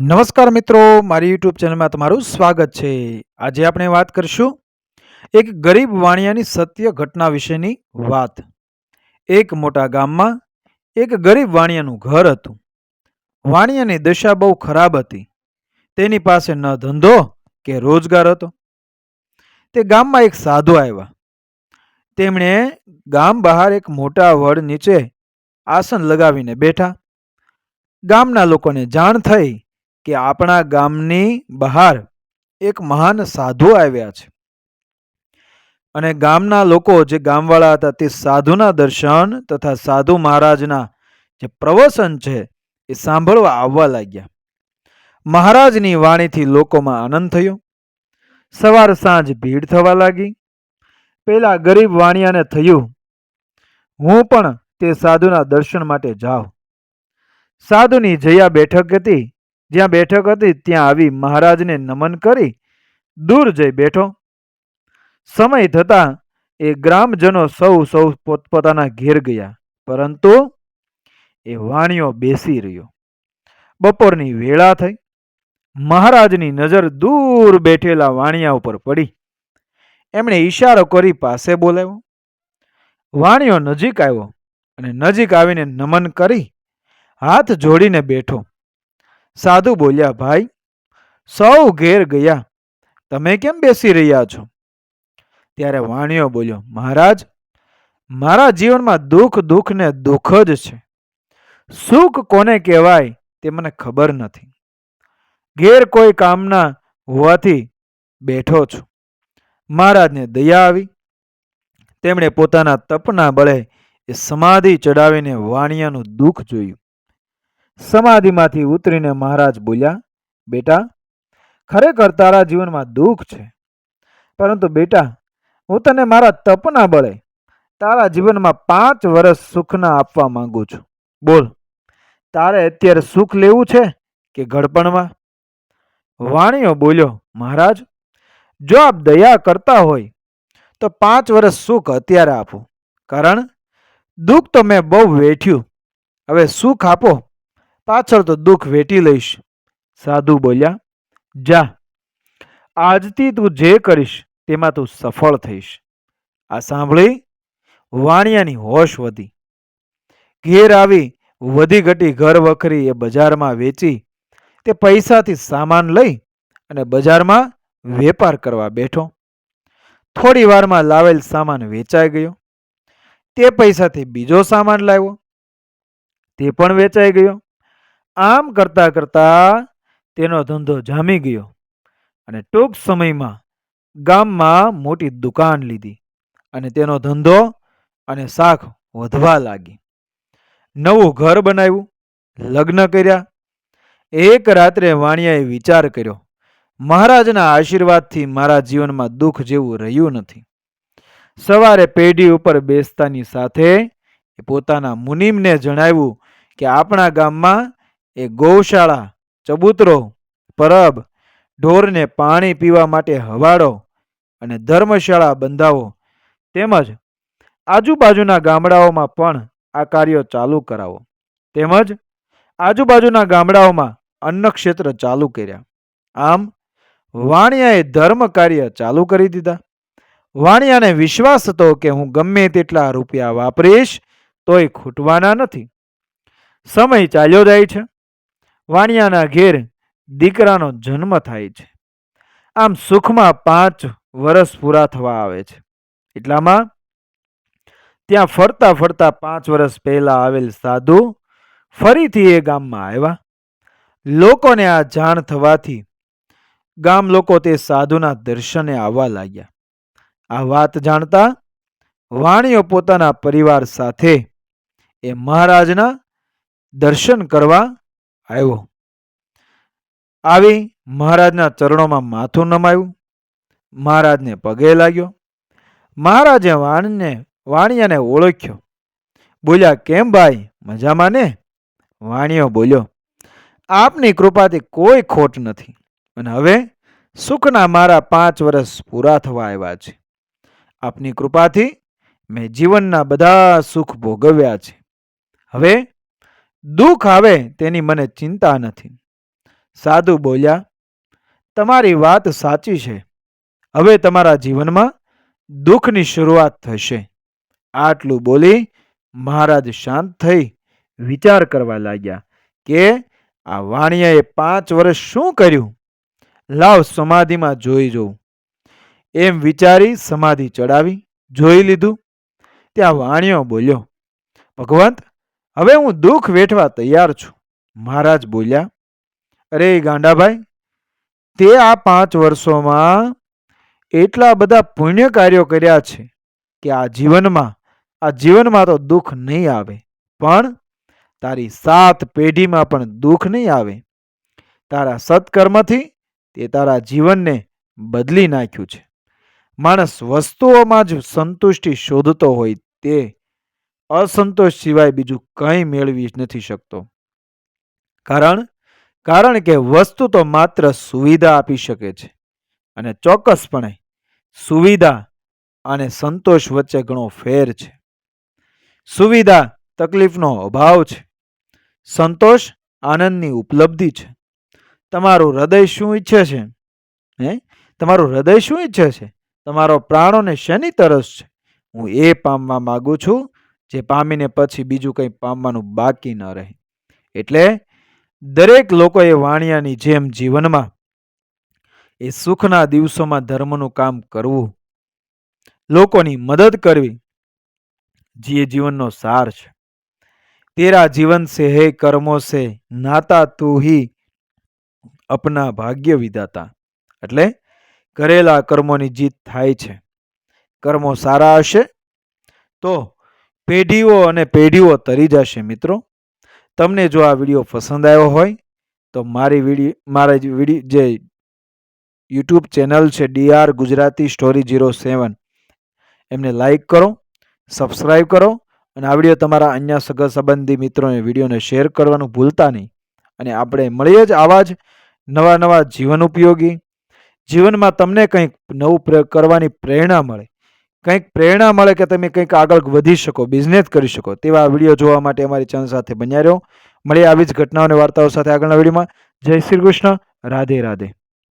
નમસ્કાર મિત્રો, મારી યુટ્યુબ ચેનલમાં તમારું સ્વાગત છે. આજે આપણે વાત કરીશું એક ગરીબ વાણિયાની સત્ય ઘટના વિશેની વાત. એક મોટા ગામમાં એક ગરીબ વાણિયાનું ઘર હતું. વાણિયાની દશા બહુ ખરાબ હતી. તેની પાસે ન ધંધો કે રોજગાર હતો. તે ગામમાં એક સાધુ આવ્યા. તેમણે ગામ બહાર એક મોટા વડ નીચે આસન લગાવીને બેઠા. ગામના લોકોને જાણ થઈ કે આપણા ગામની બહાર એક મહાન સાધુ આવ્યા છે. અને ગામના લોકો, જે ગામવાળા હતા, તે સાધુના દર્શન તથા સાધુ મહારાજના જે પ્રવચન છે એ સાંભળવા આવવા લાગ્યા. મહારાજની વાણીથી લોકોમાં આનંદ થયો. સવાર સાંજ ભીડ થવા લાગી. પેલા ગરીબ વાણિયાને થયું, હું પણ તે સાધુના દર્શન માટે જાઉં. સાધુની જયા બેઠક હતી. જ્યાં બેઠક હતી ત્યાં આવી મહારાજને નમન કરી દૂર જઈ બેઠો. સમય થતાં એ ગ્રામજનો સૌ પોતપોતાના ઘેર ગયા, પરંતુ એ વાણિયો બેસી રહ્યો. બપોરની વેળા થઈ. મહારાજની નજર દૂર બેઠેલા વાણિયા ઉપર પડી. એમણે ઈશારો કરી પાસે બોલાવ્યો. વાણિયો નજીક આવ્યો અને નજીક આવીને નમન કરી હાથ જોડીને બેઠો. સાધુ બોલ્યા, ભાઈ, સૌ ઘેર ગયા, તમે કેમ બેસી રહ્યા છો? ત્યારે વાણિયો બોલ્યો, મહારાજ, મારા જીવનમાં દુઃખ ને દુઃખ જ છે. સુખ કોને કહેવાય તે મને ખબર નથી. ઘેર કોઈ કામના હોવાથી બેઠો છું. મહારાજને દયા આવી. તેમણે પોતાના તપના બળે એ સમાધિ ચડાવીને વાણિયાનું દુઃખ જોયું. સમાધિમાંથી ઉતરીને મહારાજ બોલ્યા, બેટા, ખરેખર તારા જીવનમાં દુઃખ છે, પરંતુ બેટા, હું તને મારા તપના બળે તારા જીવનમાં 5 વર્ષ સુખના આપવા માંગુ છું. બોલ, તારે અત્યારે સુખ લેવું છે કે ઘડપણમાં? વાણિયો બોલ્યો, મહારાજ, જો આપ દયા કરતા હોય તો 5 વર્ષ સુખ અત્યારે આપો, કારણ દુઃખ તો મેં બહુ વેઠ્યું. હવે સુખ આપો, પાછળ તો દુઃખ વેઠી લઈશ. સાધુ બોલ્યા, જા, આજથી તું જે કરીશ તેમાં તું સફળ થઈશ. આ સાંભળી વાણિયાની હોશ વધી. ઘેર આવી વધી ઘટી ઘર વખરી એ બજારમાં વેચી તે પૈસાથી સામાન લઈ અને બજારમાં વેપાર કરવા બેઠો. થોડી વારમાં લાવેલ સામાન વેચાઈ ગયો. તે પૈસાથી બીજો સામાન લાવ્યો, તે પણ વેચાઈ ગયો. આમ કરતા કરતા તેનો ધંધો જામી ગયો અને ટૂંક સમયમાં ગામમાં મોટી દુકાન લીધી અને તેનો ધંધો અને શાખ વધવા લાગી. નવું ઘર બનાવ્યું, લગ્ન કર્યા. એક રાત્રે વાણિયાએ વિચાર કર્યો, મહારાજના આશીર્વાદથી મારા જીવનમાં દુઃખ જેવું રહ્યું નથી. સવારે પેઢી ઉપર બેસતાની સાથે એ પોતાના મુનિમને જણાવ્યું કે આપણા ગામમાં એ ગૌશાળા, ચબૂતરો, પરબ, ઢોરને પાણી પીવા માટે હવાડો અને ધર્મશાળા બંધાવો, તેમજ આજુબાજુના ગામડાઓમાં પણ આ કાર્યો ચાલુ કરાવો, તેમજ આજુબાજુના ગામડાઓમાં અન્નક્ષેત્ર ચાલુ કર્યા. આમ વાણિયાએ ધર્મ કાર્ય ચાલુ કરી દીધા. વાણિયાને વિશ્વાસ હતો કે હું ગમે તેટલા રૂપિયા વાપરીશ તોય ખૂટવાના નથી. સમય ચાલ્યો જાય છે. વાણિયાના ઘેર દીકરાનો જન્મ થાય છે. આમ સુખમાં 5 વર્ષ પૂરા થવા આવે છે. એટલામાં ત્યાં ફરતા ફરતા 5 વર્ષ પહેલા આવેલ સાધુ ફરીથી એ ગામમાં આવ્યા. લોકોને આ જાણ થવાથી ગામ લોકો તે સાધુના દર્શને આવવા લાગ્યા. આ વાત જાણતા વાણિયો પોતાના પરિવાર સાથે એ મહારાજના દર્શન કરવા આવ્યો. આવી મહારાજના ચરણોમાં માથું નમાયું, મહારાજને પગે લાગ્યો. મહારાજે વાણિયાને ઓળખ્યો. બોલ્યા, કેમ ભાઈ, મજામાં ને? વાણિયો બોલ્યો, આપની કૃપાથી કોઈ ખોટ નથી અને હવે સુખના મારા 5 વર્ષ પૂરા થવા આવ્યા છે. આપની કૃપાથી મેં જીવનના બધા સુખ ભોગવ્યા છે. હવે દુઃખ આવે તેની મને ચિંતા નથી. સાધુ બોલ્યા, તમારી વાત સાચી છે. હવે તમારા જીવનમાં દુઃખની શરૂઆત થશે. આટલું બોલી મહારાજ શાંત થઈ વિચાર કરવા લાગ્યા કે આ વાણિયાએ 5 વર્ષ શું કર્યું? લાવ સમાધિમાં જોઈ જોઉં. એમ વિચારી સમાધિ ચડાવી જોઈ લીધું. ત્યાં વાણિયો બોલ્યો, ભગવંત, હવે હું દુઃખ વેઠવા તૈયાર છું. મહારાજ બોલ્યા, અરે ગાંડાભાઈ, તે આ 5 વર્ષોમાં એટલા બધા પુણ્ય કાર્યો કર્યા છે કે આ જીવનમાં તો દુઃખ નહીં આવે, પણ તારી 7 પેઢીમાં પણ દુઃખ નહીં આવે. તારા સત્કર્મથી તે તારા જીવનને બદલી નાખ્યું છે. માણસ વસ્તુઓમાં જ સંતુષ્ટિ શોધતો હોય તે અસંતોષ સિવાય બીજું કંઈ મેળવી નથી શકતો. કારણ કે વસ્તુ તો માત્ર સુવિધા આપી શકે છે, અને ચોક્કસપણે સુવિધા અને સંતોષ વચ્ચે ઘણો ફેર છે. સુવિધા તકલીફનો અભાવ છે, સંતોષ આનંદની ઉપલબ્ધિ છે. તમારું હૃદય શું ઈચ્છે છે? તમારું હૃદય શું ઈચ્છે છે? તમારો પ્રાણોને શેની તરસ છે? હું એ પામવા માંગુ છું જે પામીને પછી બીજું કંઈ પામવાનું બાકી ન રહે. એટલે દરેક લોકોએ વાણિયાની જેમ જીવનમાં એ સુખના દિવસોમાં ધર્મનું કામ કરવું, લોકોની મદદ કરવી, જે જીવનનો સાર છે. તેરા જીવન સે હે કર્મો સે નાતા તું હી અપના ભાગ્ય વિધાતા. એટલે કરેલા કર્મોની જીત થાય છે. કર્મો સારા હશે તો પેઢીઓ અને પેઢીઓ તરી જશે. મિત્રો, તમને જો આ વિડીયો પસંદ આવ્યો હોય તો મારા જે યુટ્યુબ ચેનલ છે DR ગુજરાતી સ્ટોરી 07 એમને લાઈક કરો, સબસ્ક્રાઈબ કરો, અને આ વિડીયો તમારા અન્ય સગા સંબંધી મિત્રોને વિડીયોને શેર કરવાનું ભૂલતા નહીં. અને આપણે મળીએ જ આવા જ નવા જીવન ઉપયોગી, જીવનમાં તમને કંઈક નવું કરવાની પ્રેરણા મળે, કે તમે કંઈક આગળ વધી શકો, બિઝનેસ કરી શકો તેવા વિડીયો જોવા માટે અમારી ચેનલ સાથે બન્યા રહો. મળીએ આવી જ ઘટનાઓ અને વાર્તાઓ સાથે આગળના વિડીયોમાં. જય શ્રી કૃષ્ણ. રાધે રાધે.